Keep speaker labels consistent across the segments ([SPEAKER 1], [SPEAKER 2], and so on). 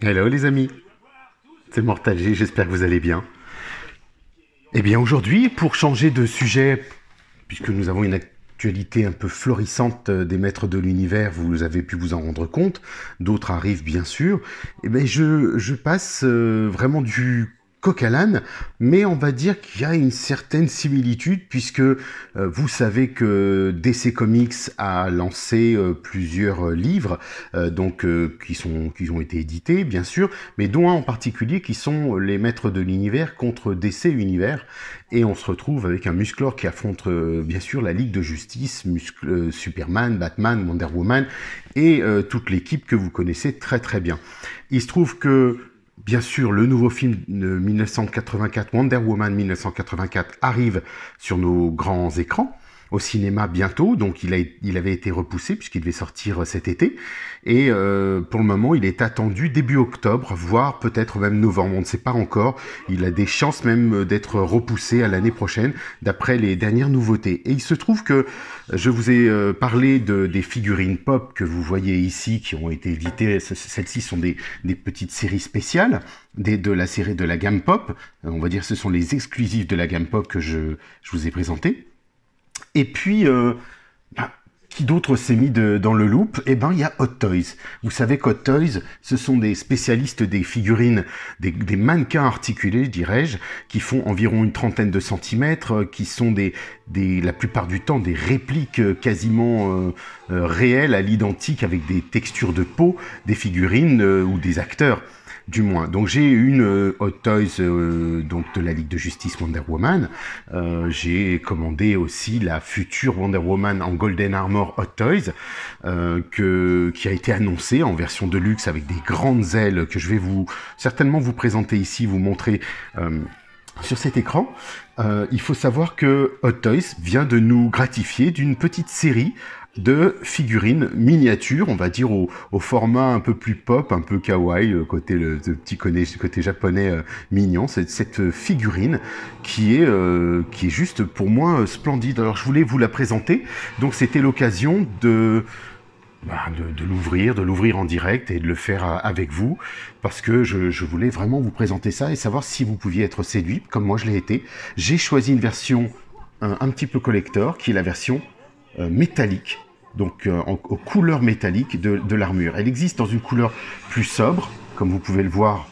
[SPEAKER 1] Hello les amis, c'est Mortal G, j'espère que vous allez bien. Eh bien aujourd'hui, pour changer de sujet, puisque nous avons une actualité un peu florissante des maîtres de l'univers, vous avez pu vous en rendre compte, d'autres arrivent bien sûr, eh bien je passe vraiment du coq à l'âne, mais on va dire qu'il y a une certaine similitude, puisque vous savez que DC Comics a lancé plusieurs livres, qui ont été édités bien sûr, mais dont un en particulier qui sont les maîtres de l'univers contre DC Univers, et on se retrouve avec un Musclor qui affronte bien sûr la Ligue de Justice, Superman, Batman, Wonder Woman et toute l'équipe que vous connaissez très très bien. Il se trouve que bien sûr le nouveau film de 1984, Wonder Woman 1984, arrive sur nos grands écrans au cinéma bientôt, donc il avait été repoussé puisqu'il devait sortir cet été, et pour le moment il est attendu début octobre, voire peut-être même novembre, on ne sait pas encore, il a des chances même d'être repoussé à l'année prochaine, d'après les dernières nouveautés. Et il se trouve que je vous ai parlé des figurines pop que vous voyez ici, qui ont été éditées, celles-ci sont des petites séries spéciales, de la série de la gamme pop, on va dire ce sont les exclusifs de la gamme pop que je vous ai présentés. Et puis, qui d'autre s'est mis dans le loop? Eh ben, il y a Hot Toys. Vous savez qu'Hot Toys, ce sont des spécialistes des figurines, des mannequins articulés, dirais-je, qui font environ une trentaine de centimètres, qui sont la plupart du temps des répliques quasiment réelles à l'identique, avec des textures de peau, des figurines ou des acteurs. Du moins. Donc j'ai une Hot Toys donc de la Ligue de Justice Wonder Woman. J'ai commandé aussi la future Wonder Woman en Golden Armor Hot Toys qui a été annoncée en version de luxe avec des grandes ailes que je vais certainement vous présenter ici, vous montrer sur cet écran. Il faut savoir que Hot Toys vient de nous gratifier d'une petite série de figurines miniatures, on va dire au format un peu plus pop, un peu kawaii, le petit côté japonais mignon. Cette figurine qui est juste pour moi splendide. Alors je voulais vous la présenter, donc c'était l'occasion de l'ouvrir en direct et de le faire avec vous, parce que je voulais vraiment vous présenter ça et savoir si vous pouviez être séduit, comme moi je l'ai été. J'ai choisi une version un petit peu collector, qui est la version métallique, donc aux couleurs métalliques de l'armure. Elle existe dans une couleur plus sobre, comme vous pouvez le voir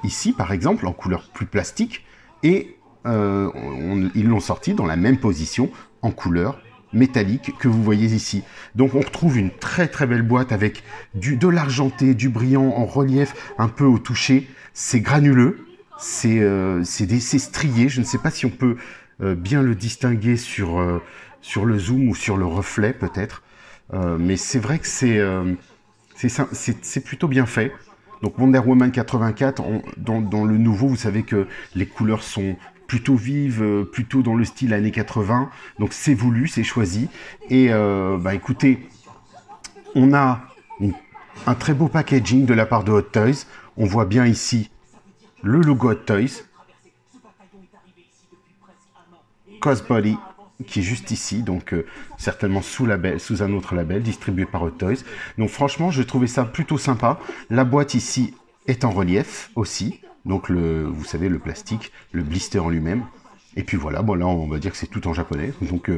[SPEAKER 1] ici par exemple, en couleur plus plastique, et ils l'ont sorti dans la même position, en couleur métallique que vous voyez ici. Donc on retrouve une très très belle boîte avec de l'argenté, du brillant en relief, un peu au toucher. C'est granuleux, c'est strié, je ne sais pas si on peut bien le distinguer sur le zoom ou sur le reflet peut-être. Mais c'est vrai que c'est plutôt bien fait. Donc Wonder Woman 84, dans le nouveau, vous savez que les couleurs sont plutôt vives, plutôt dans le style années 80. Donc c'est voulu, c'est choisi. Et écoutez, on a un très beau packaging de la part de Hot Toys. On voit bien ici le logo Hot Toys. Cosbody, qui est juste ici, donc certainement sous un autre label, distribué par Hot Toys. Donc franchement, je trouvais ça plutôt sympa. La boîte ici est en relief aussi, donc vous savez, le plastique, le blister en lui-même. Et puis voilà, bon là on va dire que c'est tout en japonais, donc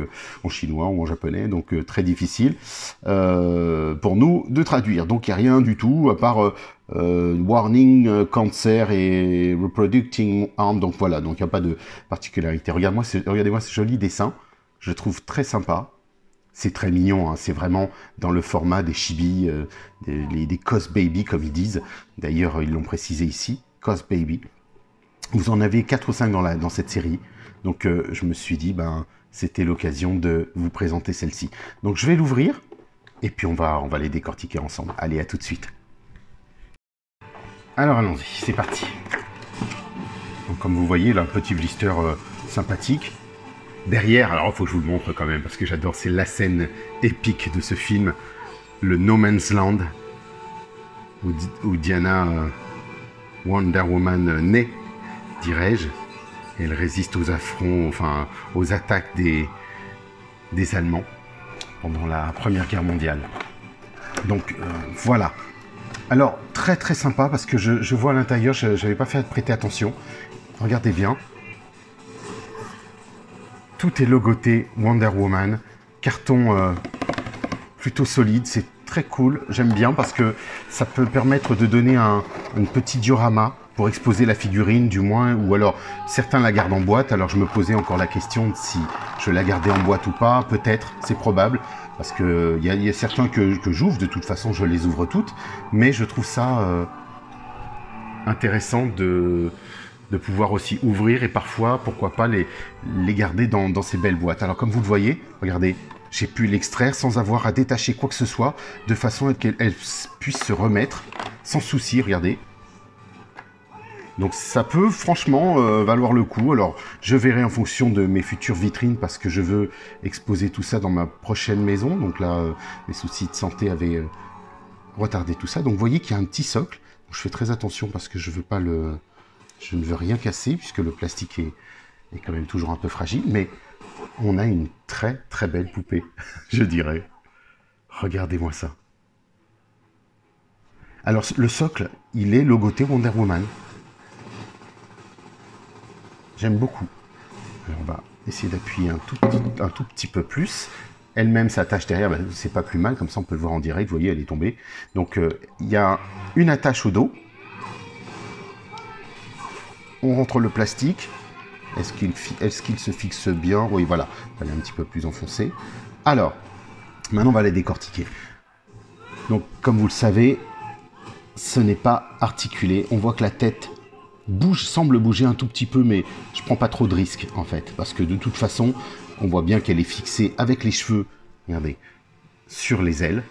[SPEAKER 1] en chinois ou en japonais, donc très difficile pour nous de traduire. Donc il n'y a rien du tout, à part warning, cancer et reproducing harm, donc voilà, donc il n'y a pas de particularité. Regardez-moi ce joli dessin, je le trouve très sympa. C'est très mignon, hein. C'est vraiment dans le format des chibi, des Cos Baby comme ils disent. D'ailleurs, ils l'ont précisé ici, Cos Baby. Vous en avez 4 ou 5 dans cette série. Donc je me suis dit, c'était l'occasion de vous présenter celle-ci. Donc je vais l'ouvrir, et puis on va les décortiquer ensemble. Allez, à tout de suite. Alors allons-y, c'est parti. Donc comme vous voyez, là, un petit blister sympathique. Derrière, alors il faut que je vous le montre quand même, parce que j'adore, c'est la scène épique de ce film, le No Man's Land, où Diana, Wonder Woman, naît, dirais-je. Elle résiste aux affronts, enfin aux attaques des Allemands pendant la Première Guerre mondiale. Donc voilà. Alors très très sympa parce que je vois à l'intérieur, je n'avais pas fait prêter attention. Regardez bien. Tout est logoté Wonder Woman. Carton plutôt solide, c'est très cool. J'aime bien parce que ça peut permettre de donner un petit diorama pour exposer la figurine du moins, ou alors certains la gardent en boîte. Alors je me posais encore la question de si je la gardais en boîte ou pas. Peut-être, c'est probable, parce que y a certains que j'ouvre, de toute façon je les ouvre toutes, mais je trouve ça intéressant de pouvoir aussi ouvrir et parfois, pourquoi pas, les garder dans ces belles boîtes. Alors comme vous le voyez, regardez, j'ai pu l'extraire sans avoir à détacher quoi que ce soit, de façon à qu'elle puisse se remettre sans souci, regardez. Donc ça peut franchement valoir le coup. Alors je verrai en fonction de mes futures vitrines parce que je veux exposer tout ça dans ma prochaine maison. Donc là, les soucis de santé avaient retardé tout ça. Donc vous voyez qu'il y a un petit socle. Donc, je fais très attention parce que je ne veux rien casser puisque le plastique est quand même toujours un peu fragile. Mais on a une très très belle poupée, je dirais. Regardez-moi ça. Alors le socle, il est logoté Wonder Woman. J'aime beaucoup. Alors, on va essayer d'appuyer un tout petit peu plus. Elle-même s'attache derrière, ben, c'est pas plus mal, comme ça on peut le voir en direct. Vous voyez, elle est tombée. Donc il y a une attache au dos. On rentre le plastique. Est-ce qu'il se fixe bien? Oui, voilà. Elle est un petit peu plus enfoncée. Alors, maintenant on va la décortiquer. Donc, comme vous le savez, ce n'est pas articulé. On voit que la tête semble bouger un tout petit peu, mais je prends pas trop de risques en fait, parce que de toute façon, on voit bien qu'elle est fixée avec les cheveux, regardez, sur les ailes,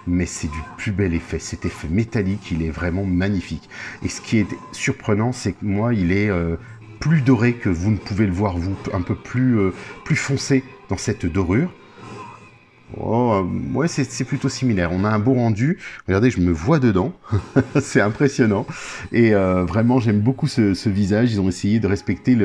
[SPEAKER 1] mais c'est du plus bel effet. Cet effet métallique, il est vraiment magnifique. Et ce qui est surprenant, c'est que moi, il est plus doré que vous ne pouvez le voir, vous, un peu plus foncé dans cette dorure. Oh, ouais, c'est plutôt similaire. On a un beau rendu. Regardez, je me vois dedans. C'est impressionnant. Et vraiment, j'aime beaucoup ce visage. Ils ont essayé de respecter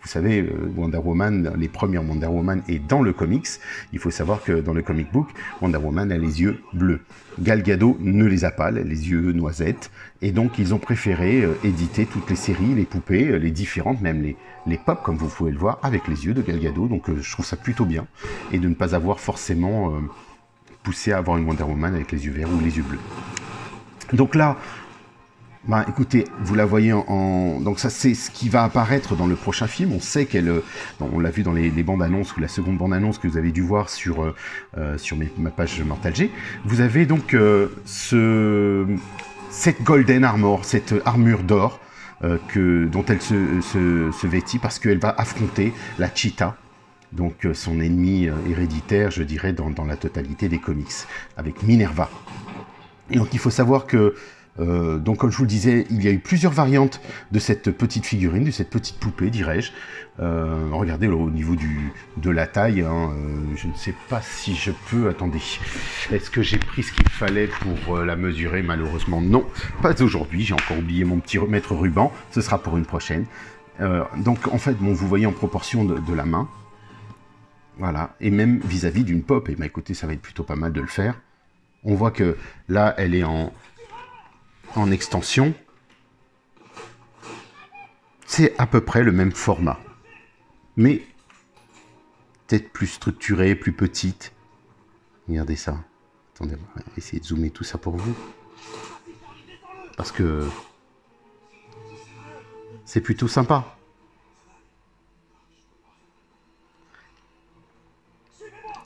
[SPEAKER 1] vous savez, Wonder Woman, les premières Wonder Woman, et dans le comics, il faut savoir que dans le comic book, Wonder Woman a les yeux bleus. Gal Gadot ne les a pas, les yeux noisettes. Et donc, ils ont préféré éditer toutes les séries, les poupées, les différentes, même les pop, comme vous pouvez le voir, avec les yeux de Gal Gadot. Donc, je trouve ça plutôt bien. Et de ne pas avoir forcément poussé à avoir une Wonder Woman avec les yeux verts ou les yeux bleus. Donc là, bah, écoutez, vous la voyez donc ça, c'est ce qui va apparaître dans le prochain film. On sait qu'elle... on l'a vu dans les bandes annonces, ou la seconde bande annonce que vous avez dû voir sur ma page Mortal G. Vous avez donc cette Golden Armor, cette armure d'or dont elle se vêtit, parce qu'elle va affronter la Cheetah, donc son ennemi héréditaire, je dirais, dans la totalité des comics, avec Minerva. Et donc il faut savoir que donc comme je vous le disais, il y a eu plusieurs variantes de cette petite figurine, de cette petite poupée, dirais-je. Regardez au niveau de la taille, hein, je ne sais pas si je peux... Attendez, est-ce que j'ai pris ce qu'il fallait pour la mesurer? Malheureusement non, pas aujourd'hui, j'ai encore oublié mon petit mètre ruban, ce sera pour une prochaine. Donc en fait, bon, vous voyez en proportion de la main, voilà, et même vis-à-vis d'une pop, et bah écoutez, ça va être plutôt pas mal de le faire. On voit que là, elle est en extension, c'est à peu près le même format, mais peut-être plus structuré, plus petite. Regardez ça. Attendez, on va essayer de zoomer tout ça pour vous, parce que c'est plutôt sympa.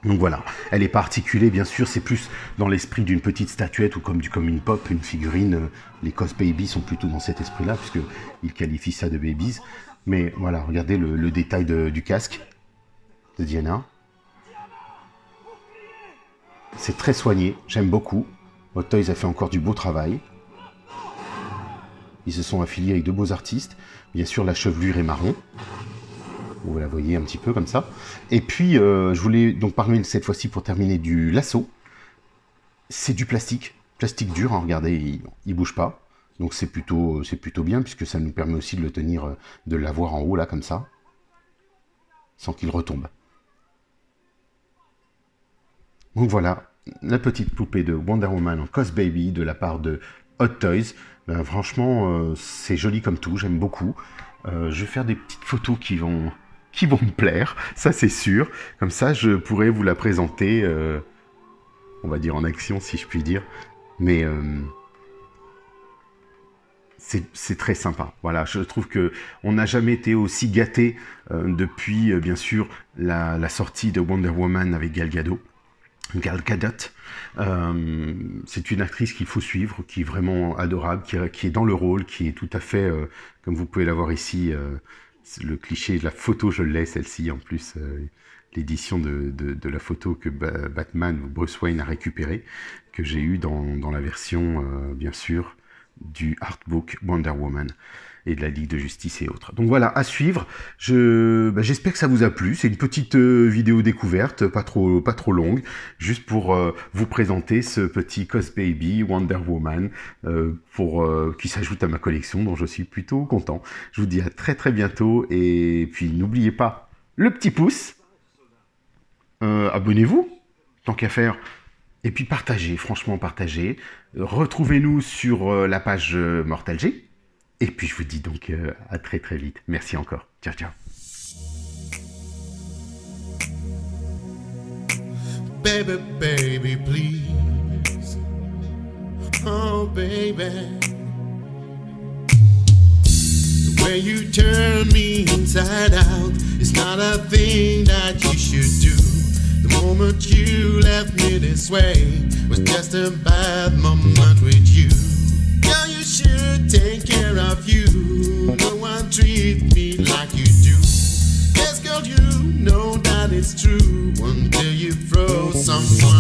[SPEAKER 1] Donc voilà, elle n'est pas articulée, bien sûr, c'est plus dans l'esprit d'une petite statuette ou comme une pop, une figurine. Les Cos Baby sont plutôt dans cet esprit-là, puisqu'ils qualifient ça de babies. Mais voilà, regardez le détail du casque de Diana. C'est très soigné, j'aime beaucoup. Hot Toys a fait encore du beau travail. Ils se sont affiliés avec de beaux artistes. Bien sûr, la chevelure est marron. Vous la voyez un petit peu comme ça. Et puis, je voulais donc parler cette fois-ci, pour terminer, du lasso. C'est du plastique dur, hein, regardez, il bouge pas. Donc c'est plutôt bien, puisque ça nous permet aussi de le tenir, de l'avoir en haut, là, comme ça, sans qu'il retombe. Donc voilà, la petite poupée de Wonder Woman en Cos Baby, de la part de Hot Toys. Ben, franchement, c'est joli comme tout, j'aime beaucoup. Je vais faire des petites photos qui vont me plaire, ça c'est sûr. Comme ça, je pourrais vous la présenter, on va dire en action, si je puis dire. Mais c'est très sympa. Voilà, je trouve que on n'a jamais été aussi gâté depuis, bien sûr, la sortie de Wonder Woman avec Gal Gadot. C'est une actrice qu'il faut suivre, qui est vraiment adorable, qui est dans le rôle, qui est tout à fait, comme vous pouvez la voir ici, le cliché de la photo, je l'ai, celle-ci, en plus, l'édition de la photo que Batman ou Bruce Wayne a récupérée, que j'ai eu dans la version, bien sûr, du artbook Wonder Woman et de la Ligue de Justice et autres. Donc voilà, à suivre. J'espère que ça vous a plu. C'est une petite vidéo découverte, pas trop longue, juste pour vous présenter ce petit Cos Baby Wonder Woman qui s'ajoute à ma collection, dont je suis plutôt content. Je vous dis à très bientôt, et puis n'oubliez pas le petit pouce, abonnez-vous, tant qu'à faire. Et puis partagez, franchement partagez. Retrouvez-nous sur la page Mortal G. Et puis je vous dis donc à très vite. Merci encore. Ciao.
[SPEAKER 2] Baby, baby, please. Oh, baby. The way you turn me inside out is not a thing that you should do. The moment you left me this way was just a bad moment with you. Girl, you should take care of you. No one treat me like you do. Yes, girl, you know that it's true until you throw someone